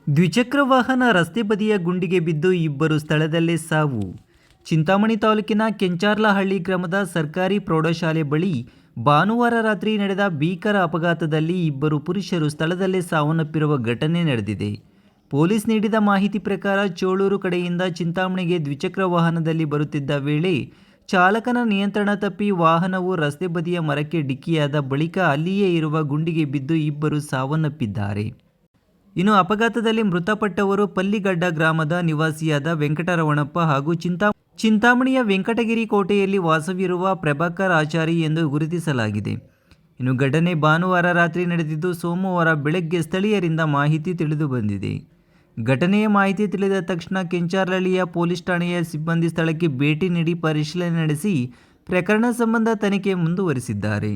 ದ್ವಿಚಕ್ರ ವಾಹನ ರಸ್ತೆ ಬದಿಯ ಗುಂಡಿಗೆ ಬಿದ್ದು ಇಬ್ಬರು ಸ್ಥಳದಲ್ಲೇ ಸಾವು. ಚಿಂತಾಮಣಿ ತಾಲೂಕಿನ ಕೆಂಚಾರ್ಲಹಳ್ಳಿ ಗ್ರಾಮದ ಸರ್ಕಾರಿ ಪ್ರೌಢಶಾಲೆ ಬಳಿ ಭಾನುವಾರ ರಾತ್ರಿ ನಡೆದ ಭೀಕರ ಅಪಘಾತದಲ್ಲಿ ಇಬ್ಬರು ಪುರುಷರು ಸ್ಥಳದಲ್ಲೇ ಸಾವನ್ನಪ್ಪಿರುವ ಘಟನೆ ನಡೆದಿದೆ. ಪೊಲೀಸ್ ನೀಡಿದ ಮಾಹಿತಿ ಪ್ರಕಾರ ಚೋಳೂರು ಕಡೆಯಿಂದ ಚಿಂತಾಮಣಿಗೆ ದ್ವಿಚಕ್ರ ವಾಹನದಲ್ಲಿ ಬರುತ್ತಿದ್ದ ವೇಳೆ ಚಾಲಕನ ನಿಯಂತ್ರಣ ತಪ್ಪಿ ವಾಹನವು ರಸ್ತೆ ಬದಿಯ ಮರಕ್ಕೆ ಡಿಕ್ಕಿಯಾದ ಬಳಿಕ ಅಲ್ಲಿಯೇ ಇರುವ ಗುಂಡಿಗೆ ಬಿದ್ದು ಇಬ್ಬರು ಸಾವನ್ನಪ್ಪಿದ್ದಾರೆ. ಇನ್ನು ಅಪಘಾತದಲ್ಲಿ ಮೃತಪಟ್ಟವರು ಪಲ್ಲಿಗಡ್ಡ ಗ್ರಾಮದ ನಿವಾಸಿಯಾದ ವೆಂಕಟರಮಣಪ್ಪ ಹಾಗೂ ಚಿಂತಾಮಣಿಯ ವೆಂಕಟಗಿರಿ ಕೋಟೆಯಲ್ಲಿ ವಾಸವಿರುವ ಪ್ರಭಾಕರ್ ಆಚಾರಿ ಎಂದು ಗುರುತಿಸಲಾಗಿದೆ. ಇನ್ನು ಘಟನೆ ಭಾನುವಾರ ರಾತ್ರಿ ನಡೆದಿದ್ದು, ಸೋಮವಾರ ಬೆಳಗ್ಗೆ ಸ್ಥಳೀಯರಿಂದ ಮಾಹಿತಿ ತಿಳಿದು ಬಂದಿದೆ. ಘಟನೆಯ ಮಾಹಿತಿ ತಿಳಿದ ತಕ್ಷಣ ಕೆಂಚಾರ್ಲಹಳ್ಳಿಯ ಪೊಲೀಸ್ ಠಾಣೆಯ ಸಿಬ್ಬಂದಿ ಸ್ಥಳಕ್ಕೆ ಭೇಟಿ ನೀಡಿ ಪರಿಶೀಲನೆ ನಡೆಸಿ ಪ್ರಕರಣ ಸಂಬಂಧ ತನಿಖೆ ಮುಂದುವರಿಸಿದ್ದಾರೆ.